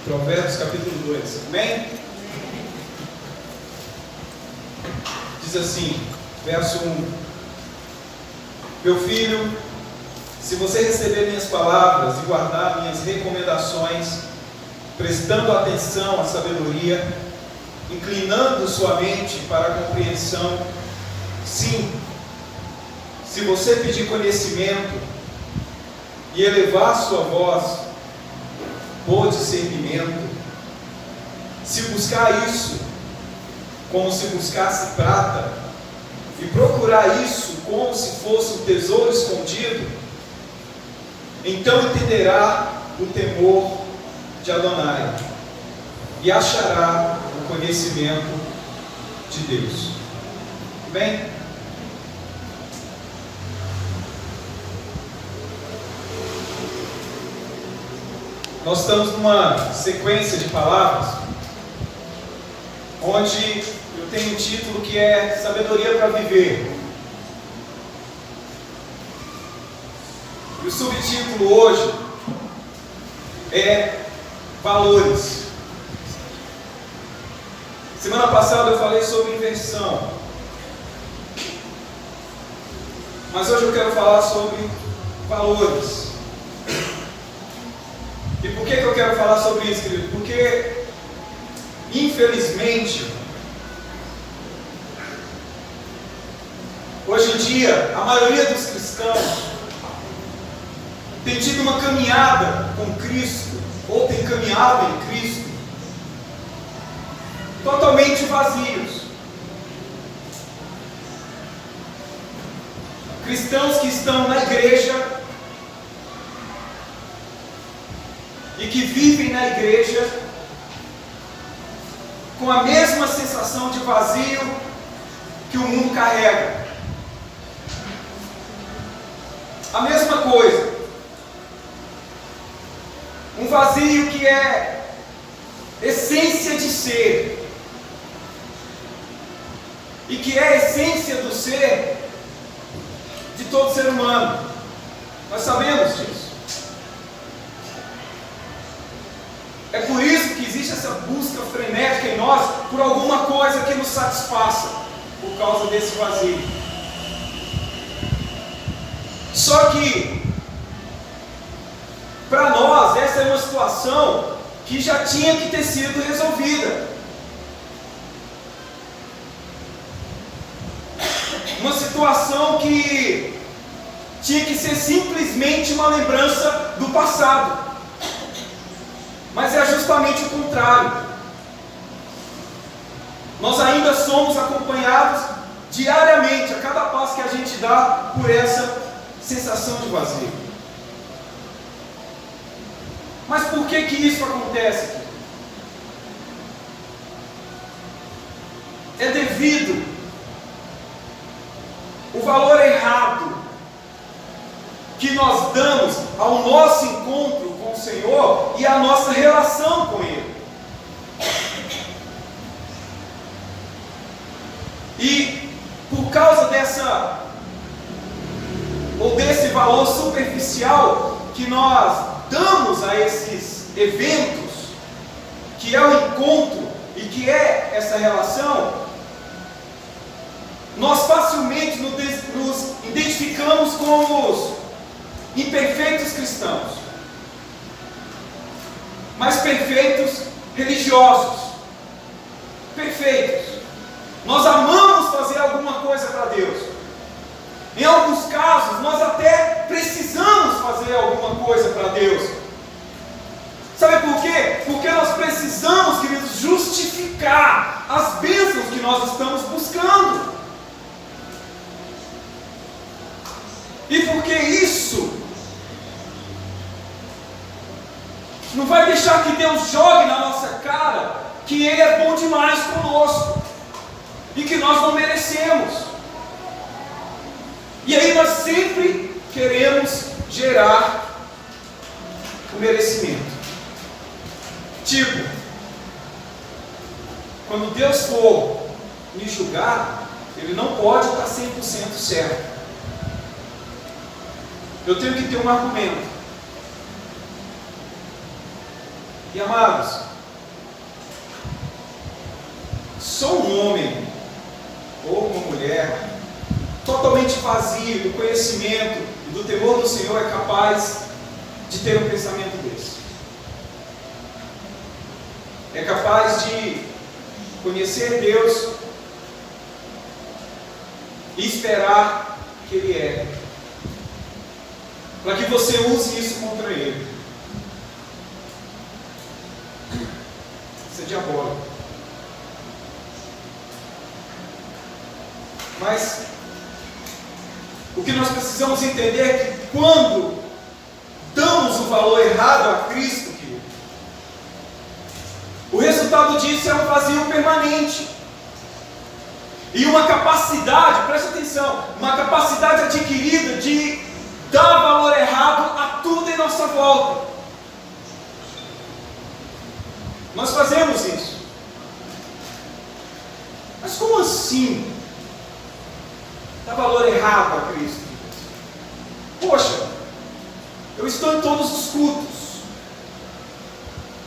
Provérbios capítulo 2, amém? Diz assim, verso 1: Meu filho, se você receber minhas palavras e guardar minhas recomendações, prestando atenção à sabedoria, inclinando sua mente para a compreensão, sim, se você pedir conhecimento e elevar sua voz por discernimento, se buscar isso como se buscasse prata, e procurar isso como se fosse um tesouro escondido, então entenderá o temor de Adonai e achará o conhecimento de Deus. Bem, nós estamos numa sequência de palavras onde eu tenho um título que é Sabedoria para Viver. E o subtítulo hoje é Valores. Semana passada eu falei sobre inversão, mas hoje eu quero falar sobre valores. E por que eu quero falar sobre isso, querido? Porque, infelizmente, hoje em dia, a maioria dos cristãos tem tido uma caminhada com Cristo, ou tem caminhado em Cristo, totalmente vazios. Cristãos que estão na igreja e que vivem na igreja com a mesma sensação de vazio que o mundo carrega. A mesma coisa. Um vazio que é essência de ser, e que é a essência do ser de todo ser humano. Nós sabemos disso. É por isso que existe essa busca frenética em nós por alguma coisa que nos satisfaça, por causa desse vazio. Só que, para nós, essa é uma situação que já tinha que ter sido resolvida. Uma situação que tinha que ser simplesmente uma lembrança do passado. Mas é justamente o contrário. Nós ainda somos acompanhados diariamente, a cada passo que a gente dá, por essa sensação de vazio. Mas por que isso acontece? É devido o valor errado que nós damos ao nosso encontro com o Senhor e a nossa relação com Ele. E por causa desse valor superficial que nós damos a esses eventos, que é o encontro e que é essa relação, nós facilmente nos identificamos como os imperfeitos cristãos, mas perfeitos religiosos. Perfeitos. Nós amamos fazer alguma coisa para Deus. Em alguns casos, nós até precisamos fazer alguma coisa para Deus. Sabe por quê? Porque nós precisamos, queridos, justificar as bênçãos que nós estamos buscando. E porque isso não vai deixar que Deus jogue na nossa cara que Ele é bom demais conosco e que nós não merecemos. E aí nós sempre queremos gerar o merecimento. Tipo, quando Deus for me julgar, Ele não pode estar 100% certo. Eu tenho que ter um argumento. E amados, só um homem ou uma mulher totalmente vazio do conhecimento e do temor do Senhor é capaz de ter um pensamento desse. É capaz de conhecer Deus e esperar que Ele é, para que você use isso contra Ele. Isso é diabólico. Mas o que nós precisamos entender é que quando damos o valor errado a Cristo, querido, o resultado disso é um vazio permanente. E uma capacidade, presta atenção, uma capacidade adquirida de dar valor errado a tudo em nossa volta. Nós fazemos isso. Mas como assim? Dar valor errado a Cristo? Poxa, eu estou em todos os cultos.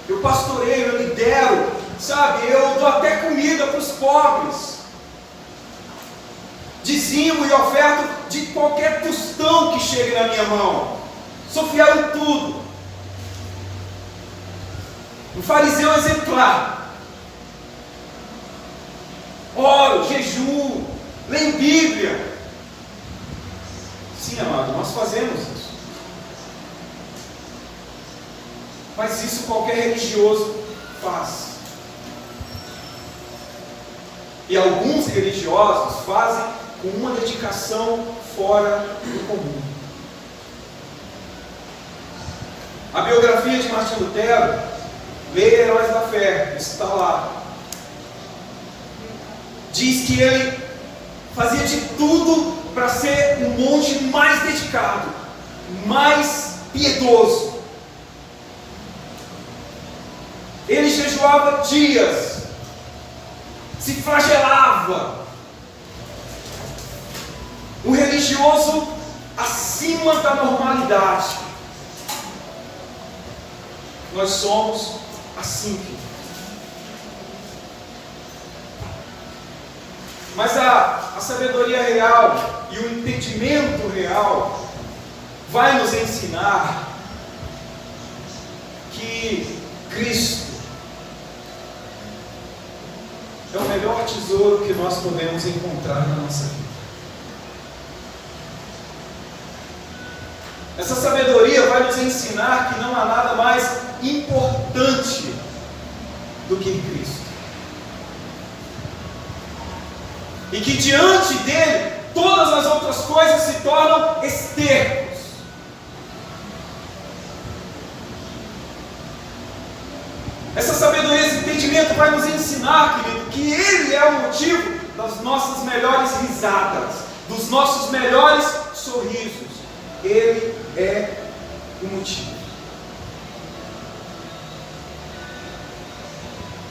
Eu pastoreio, eu lidero, sabe? Eu dou até comida para os pobres. Dizimo e oferto de qualquer tostão que chegue na minha mão. Sou fiel em tudo. Um fariseu exemplar. Oro, jejuo, leio Bíblia. Sim, amado, nós fazemos isso. Mas isso qualquer religioso faz. E alguns religiosos fazem com uma dedicação fora do comum. A biografia de Martinho Lutero, leia Heróis da Fé, isso está lá. Diz que ele fazia de tudo para ser um monge mais dedicado, mais piedoso. Ele jejuava dias, se flagelava. Um religioso acima da normalidade. Nós somos assim. Mas a sabedoria real e o entendimento real vai nos ensinar que Cristo é o melhor tesouro que nós podemos encontrar na nossa vida. Essa sabedoria vai nos ensinar que não há nada mais importante do que Cristo. E que diante dele, todas as outras coisas se tornam estercos. Essa sabedoria, esse entendimento vai nos ensinar, querido, que Ele é o motivo das nossas melhores risadas, dos nossos melhores sorrisos. Ele é o motivo.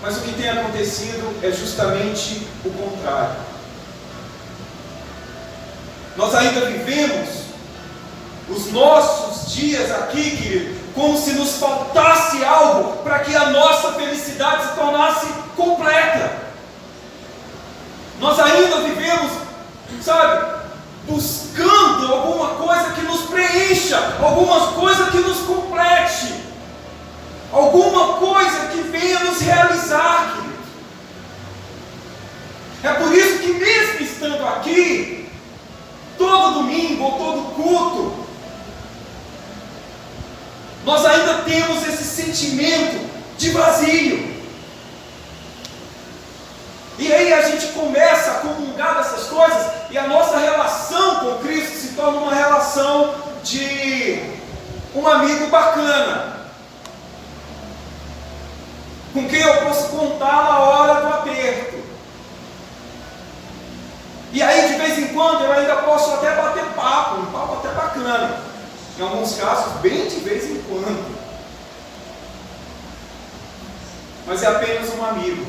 Mas o que tem acontecido é justamente o contrário. Nós ainda vivemos os nossos dias aqui, querido, como se nos faltasse algo para que a nossa felicidade se tornasse completa. Nós ainda vivemos, sabe, buscando alguma coisa que nos preencha, alguma coisa que nos complete, alguma coisa que venha nos realizar, querido. É por isso que mesmo estando aqui, todo domingo ou todo culto, nós ainda temos esse sentimento de vazio. E aí a gente começa a comungar dessas coisas e a nossa relação com Cristo se torna uma relação de um amigo bacana, com quem eu posso contar na hora do aperto. E aí de vez em quando eu ainda posso até bater papo, um papo até bacana. Em alguns casos, bem de vez em quando. Mas é apenas um amigo.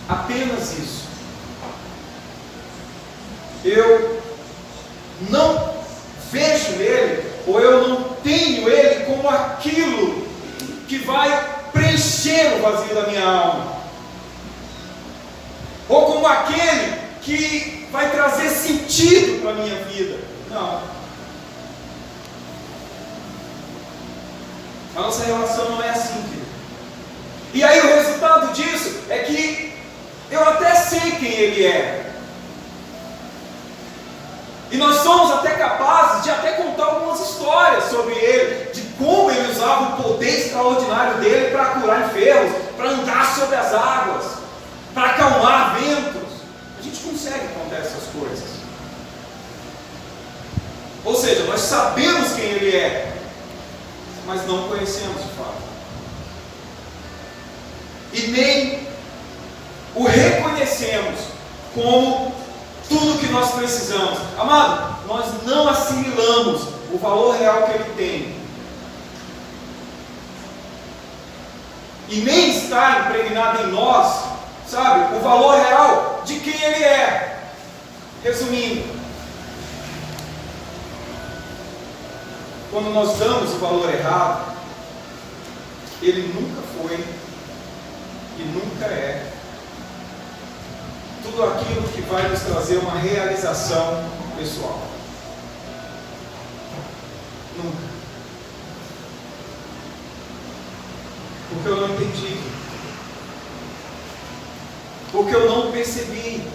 Apenas isso. Eu não vejo ele, ou eu não tenho ele como aquilo que vai preencher o vazio da minha alma, ou como aquele que vai trazer sentido para a minha vida. Não. A nossa relação não é assim, querido. E aí o resultado disso é que eu até sei quem Ele é. E nós somos até capazes de até contar algumas histórias sobre Ele, de como Ele usava o poder extraordinário dEle para curar enfermos, para andar sobre as águas, para acalmar ventos. A gente consegue contar essas coisas. Ou seja, nós sabemos quem Ele é, mas não o conhecemos de fato. E nem o reconhecemos como tudo que nós precisamos. Amado, nós não assimilamos o valor real que Ele tem. E nem está impregnado em nós, sabe, o valor real de quem Ele é. Resumindo, quando nós damos o valor errado, Ele nunca foi e nunca é tudo aquilo que vai nos trazer uma realização pessoal. Nunca. Porque eu não entendi. Porque eu não percebi.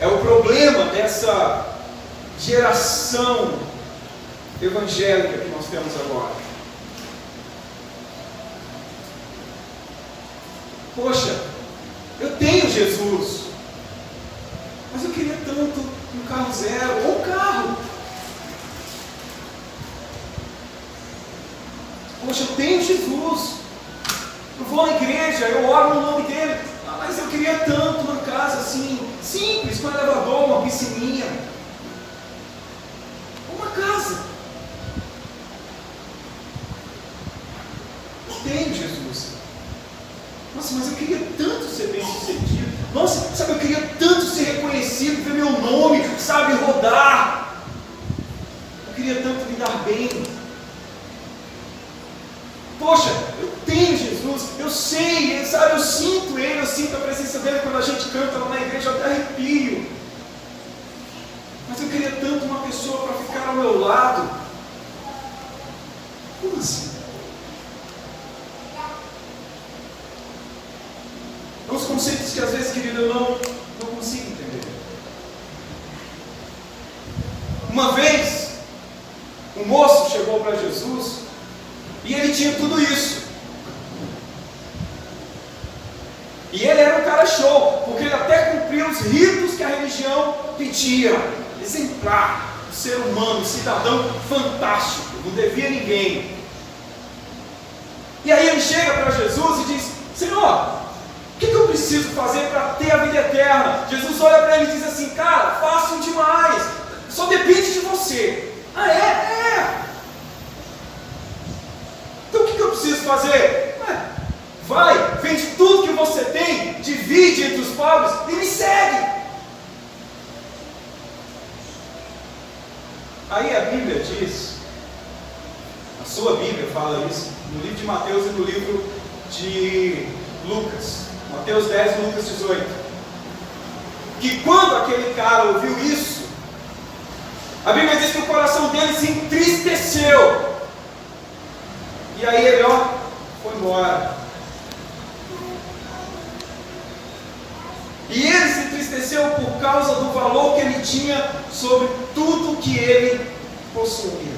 É o problema dessa geração evangélica que nós temos agora. Poxa, eu tenho Jesus, mas eu queria tanto um carro zero, ou um carro. Poxa, eu tenho Jesus, eu vou na igreja, eu oro no nome dele, mas eu queria tanto uma casa assim, simples, com um elevador, uma piscininha, uma casa. Eu tenho Jesus. Nossa, mas eu queria tanto ser bem sucedido. Nossa, sabe, eu queria tanto ser reconhecido, ver meu nome, sabe, rodar. Eu queria tanto me dar bem. Poxa, eu tenho Jesus, eu sei, sabe, eu sinto Ele, eu sinto a presença dEle quando a gente canta lá na igreja, eu até arrepio. Mas eu queria tanto uma pessoa para ficar ao meu lado. Como assim? Uns conceitos que às vezes, querido, eu não consigo entender. Uma vez, um moço chegou para Jesus e ele tinha tudo isso. E ele era um cara show, porque ele até cumpria os ritos que a religião pedia. Exemplar, um ser humano, um cidadão fantástico, não devia ninguém. E aí ele chega para Jesus e diz: Senhor, o que eu preciso fazer para ter a vida eterna? Jesus olha para ele e diz assim: cara, fácil demais, só depende de você. Ah, é? Então o que eu preciso fazer? Vai, vende tudo que você tem, divide entre os pobres e me segue. Aí a Bíblia diz, a sua Bíblia fala isso, no livro de Mateus e no livro de Lucas, Mateus 10, Lucas 18, que quando aquele cara ouviu isso, a Bíblia diz que o coração dele se entristeceu, e aí ele, foi embora. E ele se entristeceu por causa do valor que ele tinha sobre tudo que ele possuía.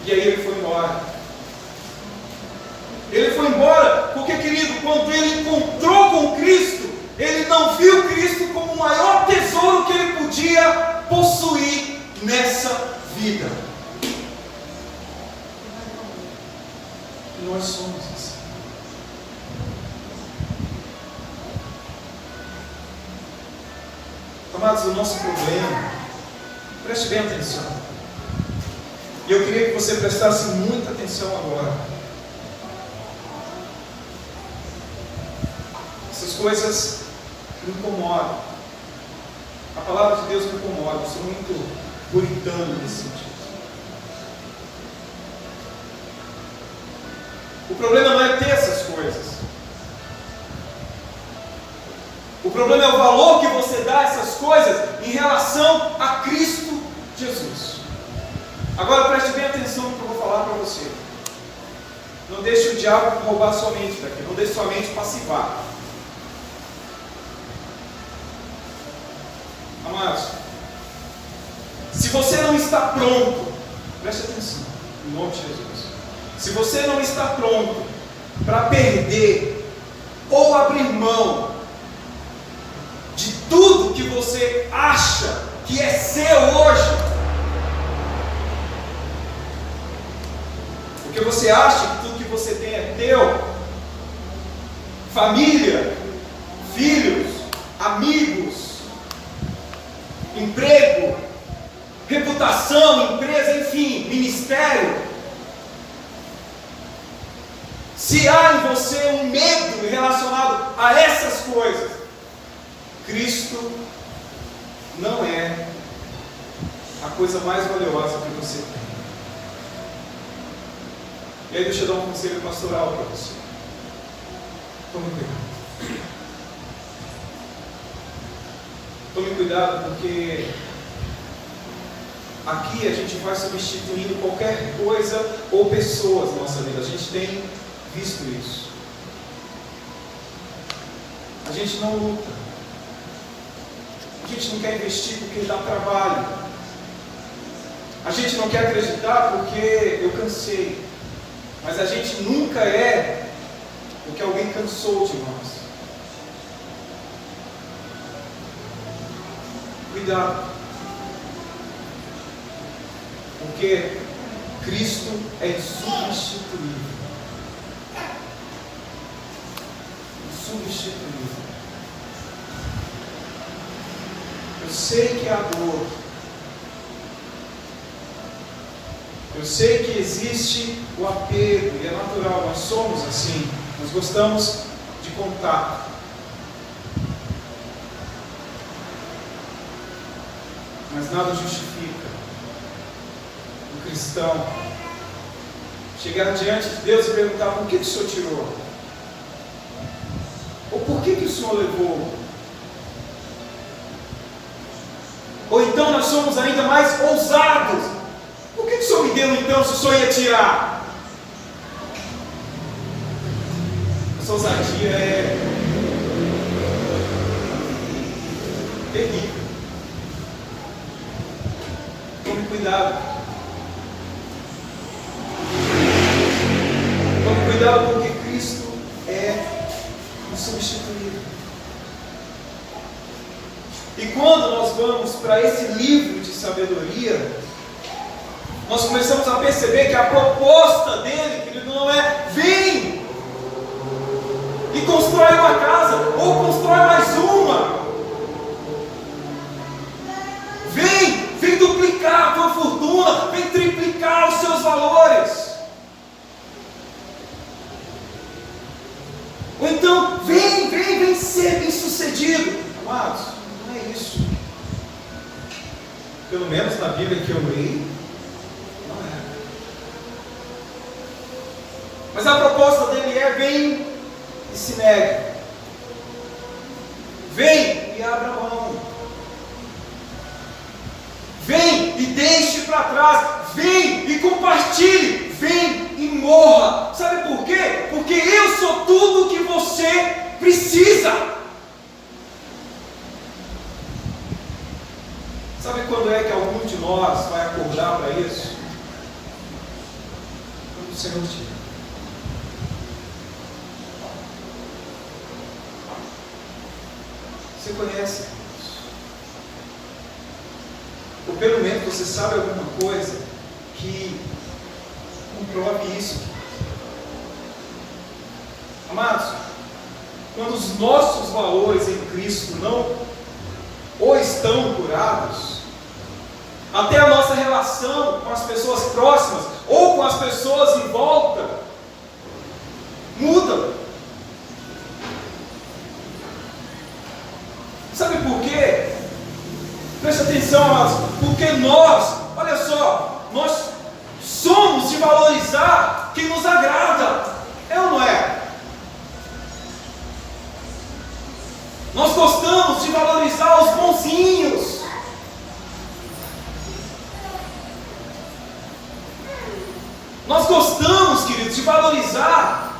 E aí ele foi embora. Ele foi embora porque, querido, quando ele encontrou com Cristo, ele não viu Cristo como o maior tesouro que ele podia possuir nessa vida. E nós somos assim. Amados, o nosso problema, preste bem atenção. E eu queria que você prestasse muita atenção agora. Essas coisas me incomodam. A palavra de Deus me incomoda. Eu sou muito puritano nesse sentido. O problema não é ter essas coisas. O problema é o valor que você dá a essas coisas em relação a Cristo Jesus. Agora preste bem atenção no que eu vou falar para você. Não deixe o diabo roubar sua mente daqui. Não deixe sua mente passivar. Amados, se você não está pronto, preste atenção, em nome de Jesus. Se você não está pronto para perder ou abrir mão de tudo que você acha que é seu hoje, porque você acha que tudo que você tem é teu, família, filhos, amigos, emprego, reputação, empresa, enfim, ministério. Se há em você um medo relacionado a essas coisas, Cristo não é a coisa mais valiosa que você tem. E aí deixa eu dar um conselho pastoral para você. Tome cuidado. Tome cuidado, porque aqui a gente vai substituindo qualquer coisa ou pessoas na nossa vida. A gente tem visto isso. A gente não luta. A gente não quer investir porque dá trabalho. A gente não quer acreditar porque eu cansei. Mas a gente nunca é porque alguém cansou de nós. Cuidado. Porque Cristo é insubstituível. Insubstituível. Eu sei que há dor. Eu sei que existe o apego, e é natural, nós somos assim. Nós gostamos de contato. Mas nada justifica o cristão chegar diante de Deus e perguntar: por que o Senhor tirou? Ou por que o Senhor levou? Ou então nós somos ainda mais ousados: por que o Senhor me deu então se o Senhor ia tirar? Essa ousadia é terrível. Tome cuidado. Tome cuidado, porque Cristo é insubstituível. E quando nós vamos para esse livro de sabedoria, nós começamos a perceber que a proposta dele, querido, não é: vem e constrói uma casa, ou constrói mais uma. Vem duplicar a tua fortuna, vem triplicar os seus valores. Ou então, vem ser bem sucedido. Amados, não é isso. Pelo menos na Bíblia que eu li, não é. Mas a proposta dele é: vem e se negue. Vem e abra mão. Vem e deixe para trás. Vem e compartilhe. Vem e morra. Sabe por quê? Porque eu sou tudo o que você precisa. Sabe quando é que algum de nós vai acordar para isso? Quando o Senhor tira. Você conhece isso? Ou pelo menos você sabe alguma coisa que comprove isso. Amados, quando os nossos valores em Cristo não ou estão curados, até a nossa relação com as pessoas próximas ou com as pessoas em volta muda. Sabe por quê? Preste atenção, amados. Porque nós, olha só, nós somos de valorizar quem nos agrada. Nós gostamos de valorizar os bonzinhos. Nós gostamos, queridos, de valorizar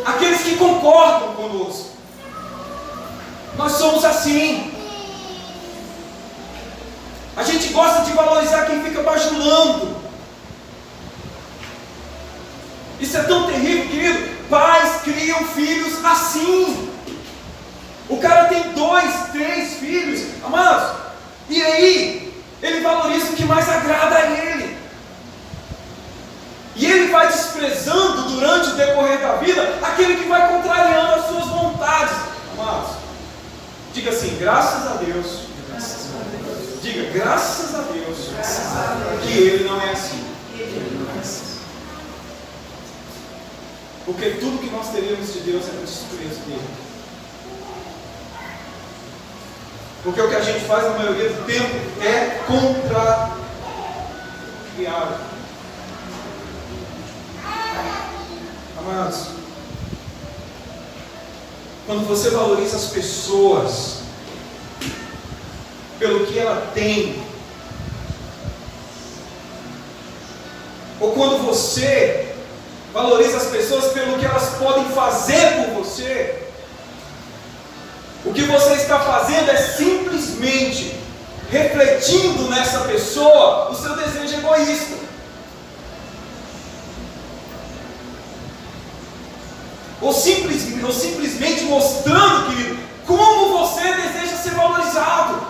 aqueles que concordam conosco. Nós somos assim. A gente gosta de valorizar quem fica bajulando. Isso é tão terrível, querido. Pais criam filhos assim. O cara tem 2, 3 filhos, amados, e aí ele valoriza o que mais agrada a ele. E ele vai desprezando durante o decorrer da vida aquele que vai contrariando as suas vontades. Amados, diga assim: graças a Deus. Diga, graças a Deus, que ele não é assim. Porque tudo que nós teríamos de Deus é para desprezo dele. Porque o que a gente faz na maioria do tempo é contrariar. Amados, quando você valoriza as pessoas pelo que ela tem, ou quando você valoriza as pessoas pelo que elas podem fazer por você, o que você está fazendo é simplesmente refletindo nessa pessoa o seu desejo egoísta. Ou simplesmente mostrando, querido, como você deseja ser valorizado.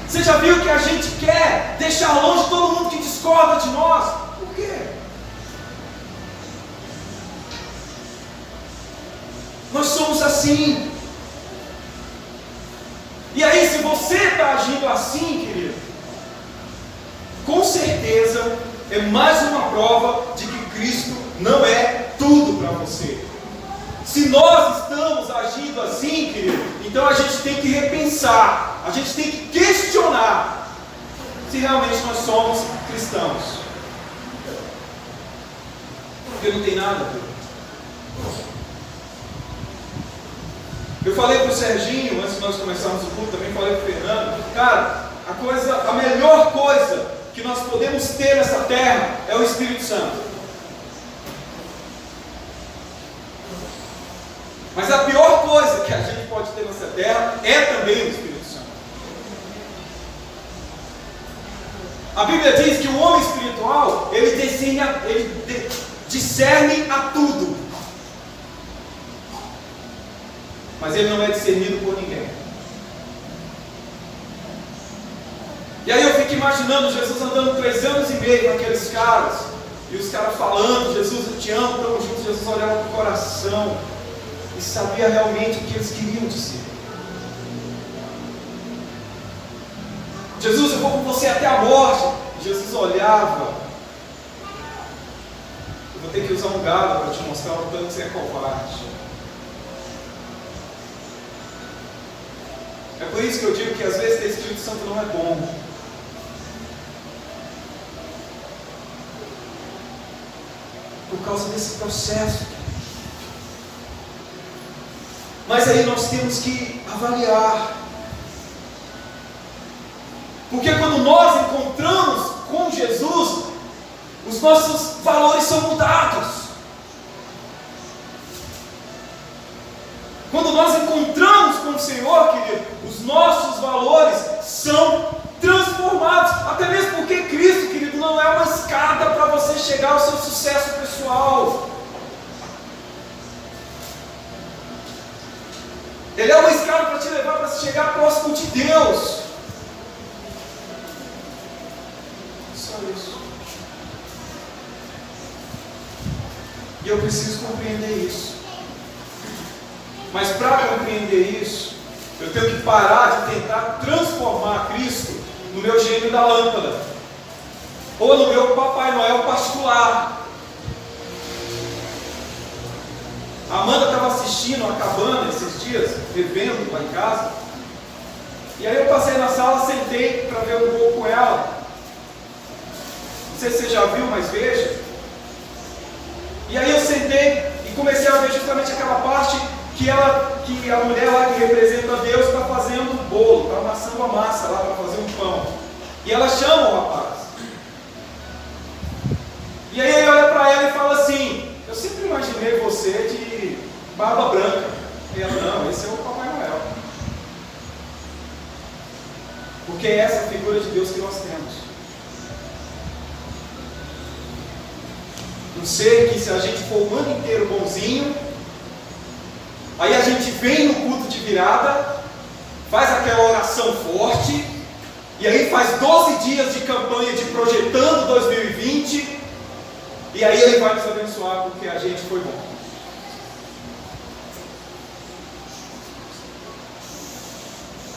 Você já viu que a gente quer deixar longe todo mundo que discorda de nós? Por quê? Nós somos assim. E aí, se você está agindo assim, querido, com certeza é mais uma prova de que Cristo não é tudo para você. Se nós estamos agindo assim, querido, então a gente tem que repensar, a gente tem que questionar se realmente nós somos cristãos. Porque não tem nada a ver. Eu falei para o Serginho, antes de nós começarmos o culto, também falei para o Fernando, cara, a melhor coisa que nós podemos ter nessa terra é o Espírito Santo. Mas a pior coisa que a gente pode ter nessa terra é também o Espírito Santo. A Bíblia diz que o homem espiritual, ele discerne a tudo, mas ele não é discernido por ninguém. E aí eu fico imaginando Jesus andando 3 anos e meio com aqueles caras, e os caras falando: Jesus, eu te amo, estamos juntos. Jesus olhava para o coração e sabia realmente o que eles queriam dizer. Jesus, eu vou com você até a morte. Jesus olhava: eu vou ter que usar um galo para te mostrar o tanto que você é covarde. É por isso que eu digo que às vezes ter Espírito Santo não é bom. Por causa desse processo. Mas aí nós temos que avaliar. Porque quando nós encontramos com Jesus, os nossos valores são mudados. Quando nós encontramos com o Senhor, querido, os nossos valores são transformados. Até mesmo porque Cristo, querido, não é uma escada para você chegar ao seu sucesso pessoal. Ele é uma escada para te levar para chegar próximo de Deus. Só isso. E eu preciso compreender isso. Mas para compreender isso, eu tenho que parar de tentar transformar Cristo no meu gênio da lâmpada, ou no meu Papai Noel particular. A Amanda estava assistindo a Cabana esses dias, bebendo lá em casa, e aí eu passei na sala, sentei para ver um pouco com ela. Não sei se você já viu, mas veja. E aí eu sentei, e comecei a ver justamente aquela parte que a mulher lá que representa Deus está fazendo o bolo, está amassando a massa lá para fazer um pão. E ela chama o rapaz. E aí ele olha para ela e fala assim: eu sempre imaginei você de barba branca. E ela: não, esse é o Papai Noel. Porque é essa a figura de Deus que nós temos. Um ser que, se a gente for o ano inteiro bonzinho, aí a gente vem no culto de virada, faz aquela oração forte, e aí faz 12 dias de campanha de projetando 2020, e aí Ele vai nos abençoar porque a gente foi bom.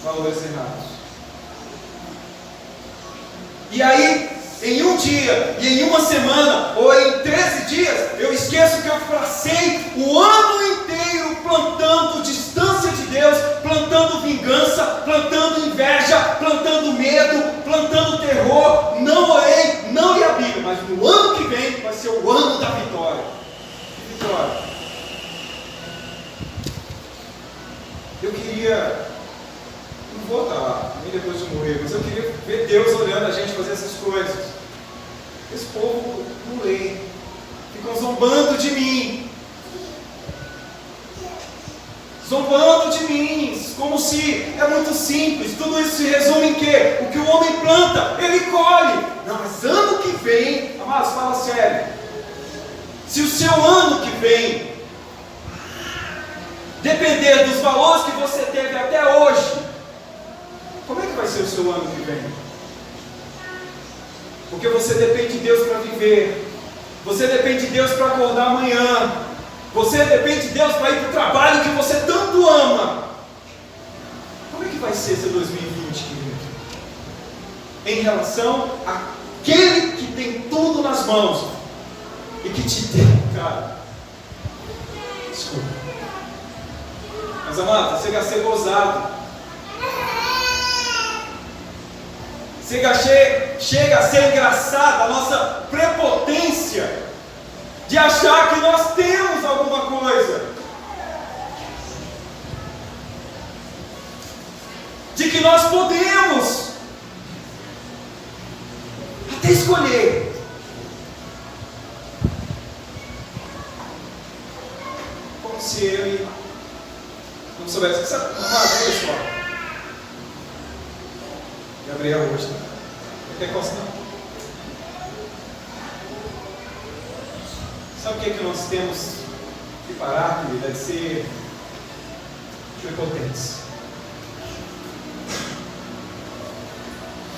Valores errados. E aí, em um dia, e em uma semana, ou em 13 dias, eu esqueço que eu passei o ano inteiro plantando distância de Deus, plantando vingança, plantando inveja, plantando medo, plantando terror. Não orei, não li a Bíblia, mas no ano que vem vai ser o ano da vitória. Que vitória? Eu queria, não vou estar lá, nem depois de morrer, mas eu queria ver Deus olhando a gente fazer essas coisas. Esse povo não lê, ficam zombando de mim, como se é muito simples. Tudo isso se resume em quê? O que o homem planta, ele colhe. Não, mas ano que vem, amados, fala sério, se o seu ano que vem depender dos valores que você teve até hoje, como é que vai ser o seu ano que vem? Porque você depende de Deus para viver, você depende de Deus para acordar amanhã, você depende de Deus para ir para o trabalho que você tanto ama. Como é que vai ser esse 2020, querido? Em relação àquele que tem tudo nas mãos e que te deu, cara. Desculpa. Mas amado, chega a ser gozado. Chega a ser engraçada a nossa prepotência de achar que nós temos alguma coisa, de que nós podemos até escolher. Como se ele não soubesse. Sabe, olha só. Gabriel hoje, né? Quer costa não? Sabe o que é que nós temos que parar, querida? De ser prepotentes.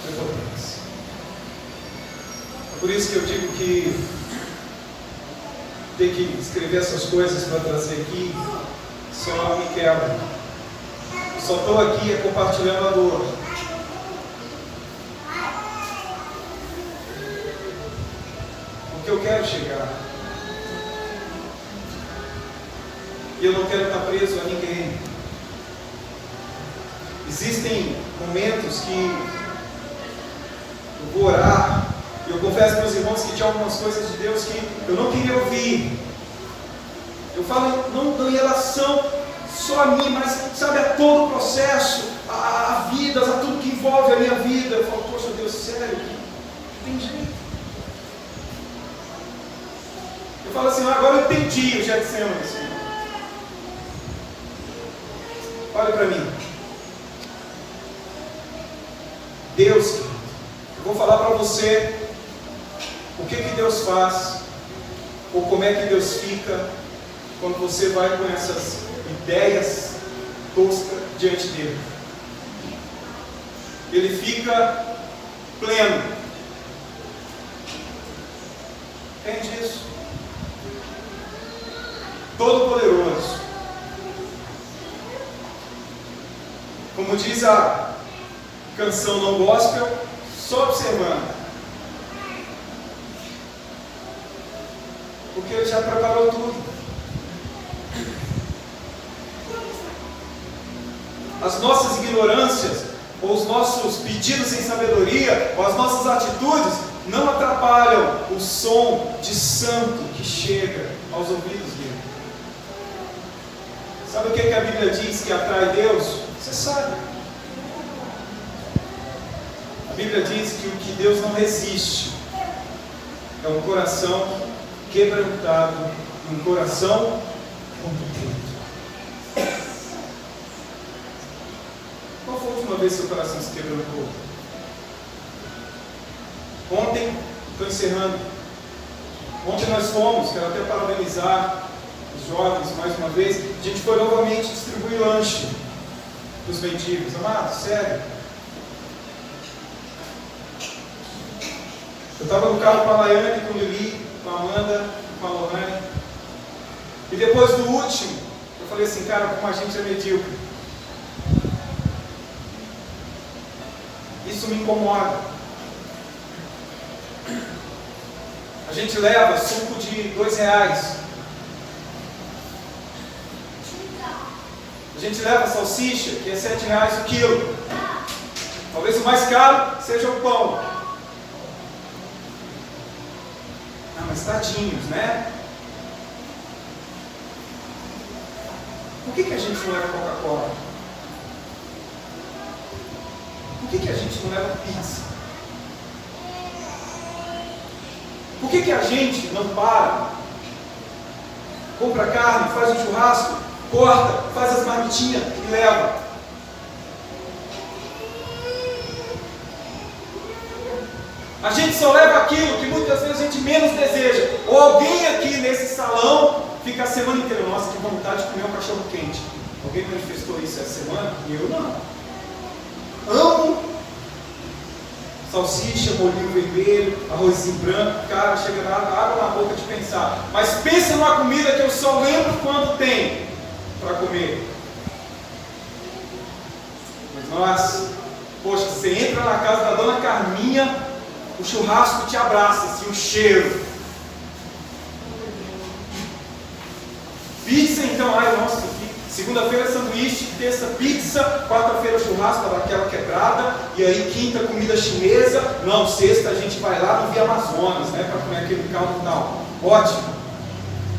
Prepotentes. É por isso que eu digo que ter que escrever essas coisas para trazer aqui só me quebra. Só estou aqui compartilhando a dor. Que eu quero chegar, e eu não quero estar preso a ninguém. Existem momentos que eu vou orar, e eu confesso para os irmãos que tinha algumas coisas de Deus que eu não queria ouvir. Eu falo não em relação só a mim, mas sabe, a todo o processo, a vidas, a tudo que envolve a minha vida. Eu falo: poxa Deus, sério, tem jeito. Eu falo assim: agora eu entendi o Getsemane, Senhor. Olha para mim. Deus, eu vou falar para você o que Deus faz, ou como é que Deus fica quando você vai com essas ideias toscas diante dele. Ele fica pleno. Entende isso? Todo-Poderoso. Como diz a canção não gospel, só observando. Porque Ele já preparou tudo. As nossas ignorâncias, ou os nossos pedidos em sabedoria, ou as nossas atitudes, não atrapalham o som de santo que chega aos ouvidos dele. Sabe o que a Bíblia diz que atrai Deus? Você sabe. A Bíblia diz que o que Deus não resiste é um coração quebrantado, um coração contrito. Qual foi a última vez que seu coração se quebrantou? Ontem, estou encerrando. Ontem nós fomos, quero até parabenizar os jovens mais uma vez. A gente foi novamente distribuir lanche para os mendigos. Amado, sério. Eu estava no carro com a Laiane, com o Lili, com a Amanda, com a Lohane. E depois do último, eu falei assim, cara, como a gente é medíocre. Isso me incomoda. A gente leva suco de R$2. A gente leva salsicha, que é R$7 o quilo. Talvez o mais caro seja o pão. Ah, mas tadinhos, né? Por que a gente não leva Coca-Cola? Por que a gente não leva pizza? Por que a gente não para? Compra carne, faz um churrasco, corta, faz as marmitinhas e leva. A gente só leva aquilo que muitas vezes a gente menos deseja. Ou alguém aqui nesse salão fica a semana inteira, nossa, que vontade de comer um cachorro quente. Alguém manifestou isso essa semana? Eu não. Amo salsicha, molhinho vermelho, arrozinho branco, cara, chega na água na boca de pensar. Mas pensa numa comida que eu só lembro quando tem para comer. Mas nós, poxa, você entra na casa da dona Carminha, o churrasco te abraça, assim, o cheiro. Pizza então, ai nossa, segunda-feira sanduíche, terça pizza, quarta-feira churrasco daquela quebrada, e aí quinta comida chinesa, não, sexta a gente vai lá no Via Amazonas, né, para comer aquele caldo e tal. Ótimo.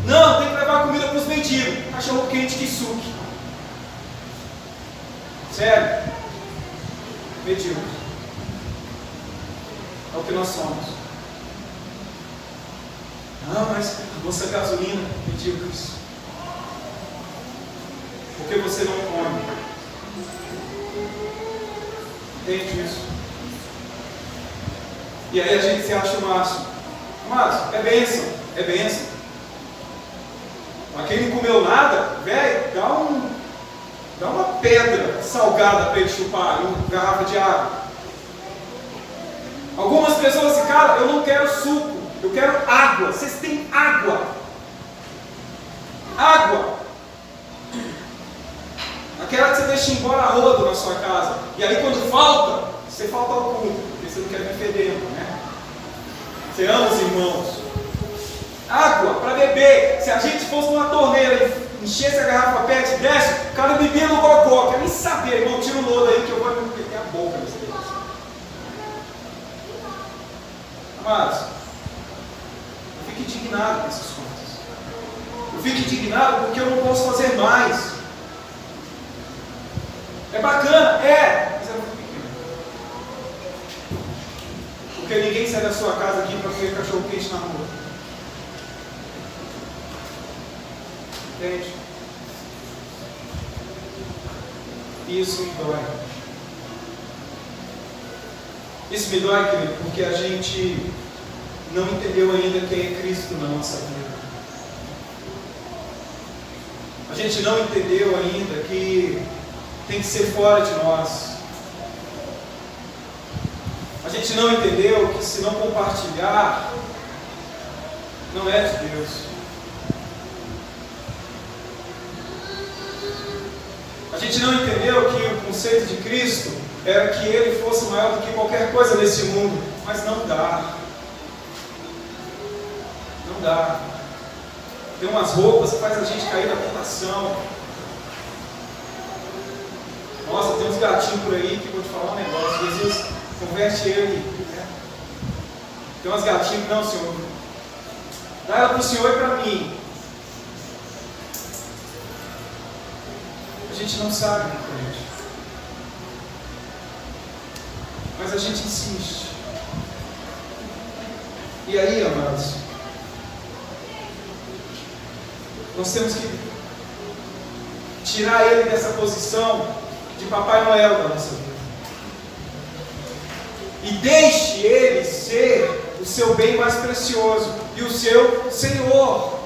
Não, tem que levar comida para os mendigos, cachorro quente kisuke. Sério? Medíocre. É o que nós somos. Ah, mas a nossa gasolina, medíocres. Por que você não come? Entende isso? E aí a gente se acha o máximo. Mas é bênção, é bênção. Mas quem não comeu nada, velho, dá uma pedra salgada para ele chupar, uma garrafa de água. Algumas pessoas dizem, cara, eu não quero suco, eu quero água. Vocês têm água. Água. Aquela que você deixa embora a rodo na sua casa. E aí quando falta, você falta ao culto, porque você não quer vir fedendo, né? Você ama os irmãos. Água para beber. Se a gente fosse numa torneira e enchesse a garrafa PET, desce, o cara bebia no gogó. Quer nem saber, irmão, tira o lodo aí que eu vou meter a boca nesse negócio. Amados, eu fico indignado com essas coisas. Eu fico indignado porque eu não posso fazer mais. É bacana? É, mas é muito pequeno. Porque ninguém sai da sua casa aqui para comer cachorro quente na rua. Entende? Isso me dói. Isso me dói, querido, porque a gente não entendeu ainda quem é Cristo na nossa vida. A gente não entendeu ainda que tem que ser fora de nós. A gente não entendeu que se não compartilhar, não é de Deus. A gente não entendeu que o conceito de Cristo era que Ele fosse maior do que qualquer coisa nesse mundo. Mas não dá. Não dá. Tem umas roupas que faz a gente cair na tentação. Nossa, tem uns gatinhos por aí que vou te falar um negócio. Jesus converte ele. Né? Tem umas gatinhas que não, Senhor. Dá ela para o Senhor e para mim. gente não sabe, gente. Mas a gente insiste. E aí, amados, nós temos que tirar ele dessa posição de Papai Noel da nossa vida. E deixe ele ser o seu bem mais precioso e o seu Senhor.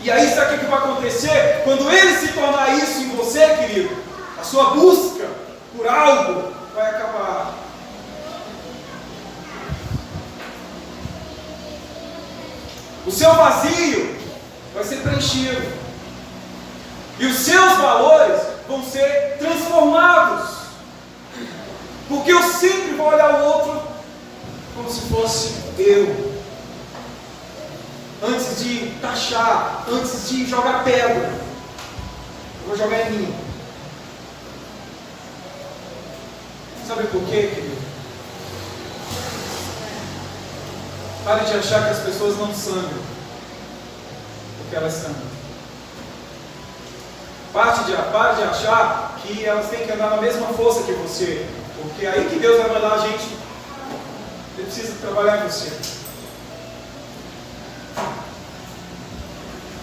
E aí sabe o que vai acontecer? Quando ele se tornar isso em você, querido, a sua busca por algo vai acabar. O seu vazio vai ser preenchido. E os seus valores vão ser transformados. Porque eu sempre vou olhar o outro como se fosse eu. Antes de taxar, antes de jogar pedra, eu vou jogar em mim. Sabe por quê, querido? Pare de achar que as pessoas não sangram, porque elas sangram. Pare de achar que elas têm que andar na mesma força que você, porque aí que Deus vai mandar a gente. Ele precisa trabalhar em você.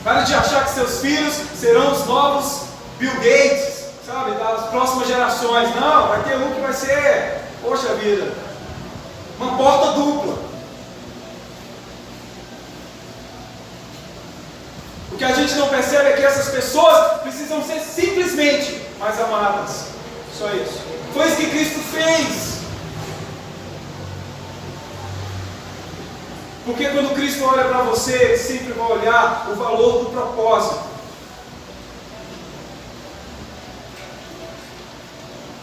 Pare de achar que seus filhos serão os novos Bill Gates, sabe, das próximas gerações. Não, vai ter um que vai ser, poxa vida, uma porta dupla. O que a gente não percebe é que essas pessoas precisam ser simplesmente mais amadas. Só isso. Foi isso que Cristo fez. Porque quando Cristo olha para você, Ele sempre vai olhar o valor do propósito.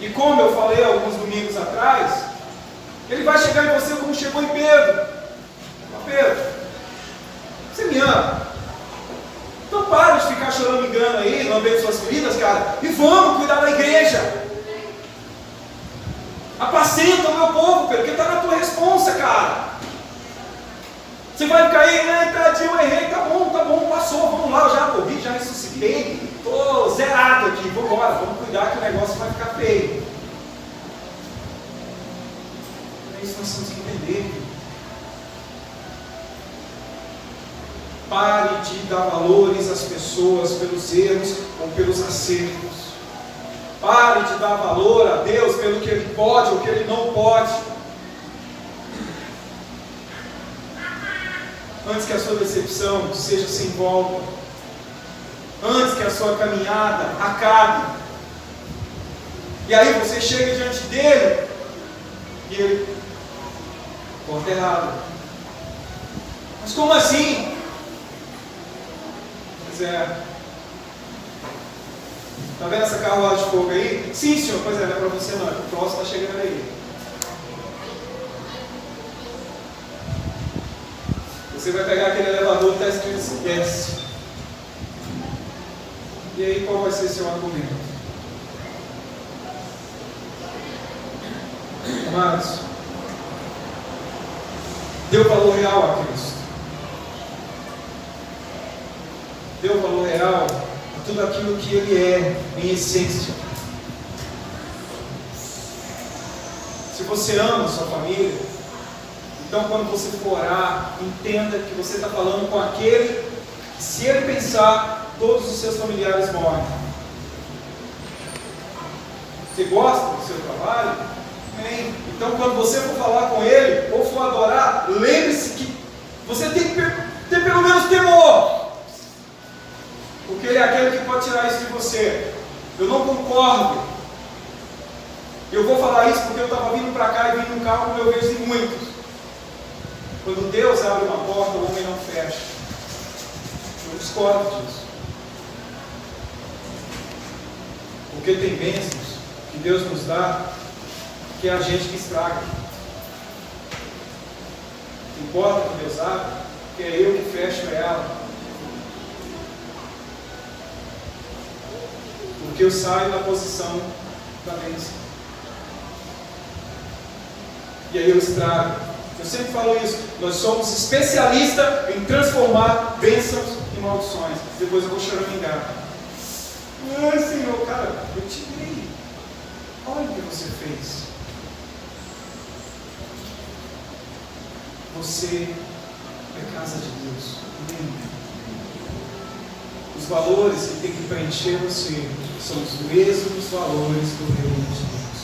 E como eu falei alguns domingos atrás, Ele vai chegar em você como chegou em Pedro. Pedro, você me ama? Então para de ficar chorando engano aí, lambendo suas feridas, cara, e vamos cuidar da igreja. Apacenta o meu povo, Pedro, porque está na tua responsa, cara. Você vai ficar aí, né, tadinho, eu errei, tá bom, passou, vamos lá, eu já morri, já ressuscitei, estou zerado aqui, vamos embora, vamos cuidar que o negócio vai ficar feio. É isso que nós temos que entender. Pare de dar valores às pessoas pelos erros ou pelos acertos. Pare de dar valor a Deus pelo que Ele pode ou que Ele não pode. Antes que a sua decepção seja sem volta. Antes que a sua caminhada acabe. E aí você chega diante dele e ele porta errada. Mas como assim? Pois é. Está vendo essa carruagem de fogo aí? Sim, senhor. Pois é, não é para você não. O próximo está chegando aí. Você vai pegar aquele elevador que está escrito assim, desce. E aí qual vai ser seu argumento? Amados, deu valor real a Cristo. Deu valor real a tudo aquilo que Ele é, em essência. Se você ama a sua família, então quando você for orar, entenda que você está falando com aquele que, se ele pensar, todos os seus familiares morrem. Você gosta do seu trabalho? Amém. Então quando você for falar com ele, ou for adorar, lembre-se que você tem que ter pelo menos temor. Porque ele é aquele que pode tirar isso de você. Eu não concordo. Eu vou falar isso porque eu estava vindo para cá e vim num carro como eu vejo de muitos. Quando Deus abre uma porta, o homem não fecha. Eu discordo disso. Porque tem bênçãos que Deus nos dá, que é a gente que estraga. Tem porta que Deus abre, que é eu que fecho ela. Porque eu saio da posição da bênção. E aí eu estrago. Eu sempre falo isso, nós somos especialistas em transformar bênçãos em maldições, depois eu vou choramingar. Ai, Senhor, cara, eu te dei. Olha o que você fez. Você é casa de Deus. Lembre. Os valores que tem que preencher você são os mesmos valores do reino de Deus.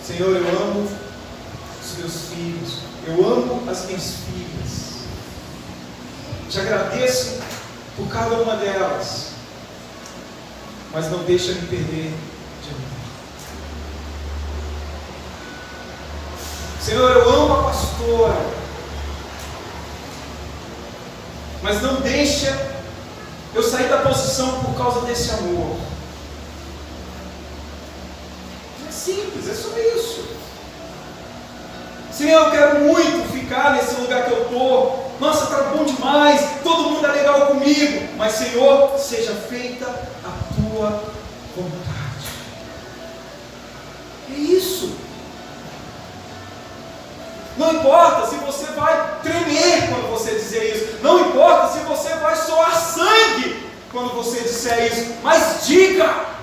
Senhor, eu amo os meus filhos. Eu amo as minhas filhas. Te agradeço por cada uma delas. Mas não deixa me perder de mim. Senhor, eu amo a pastora. Mas não deixa eu sair da posição por causa desse amor. É simples, é só isso. Senhor, eu quero muito ficar nesse lugar que eu estou. Nossa, está bom demais, todo mundo é legal comigo. Mas, Senhor, seja feita a tua vontade. É isso. Não importa se você vai tremer quando você dizer isso. Não importa se você vai suar sangue quando você disser isso. Mas diga.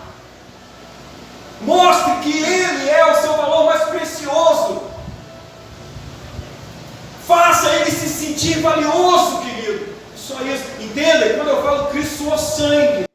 Mostre que Ele é o seu valor mais precioso. Faça Ele se sentir valioso, querido. Só isso. Entenda que quando eu falo Cristo suou sangue,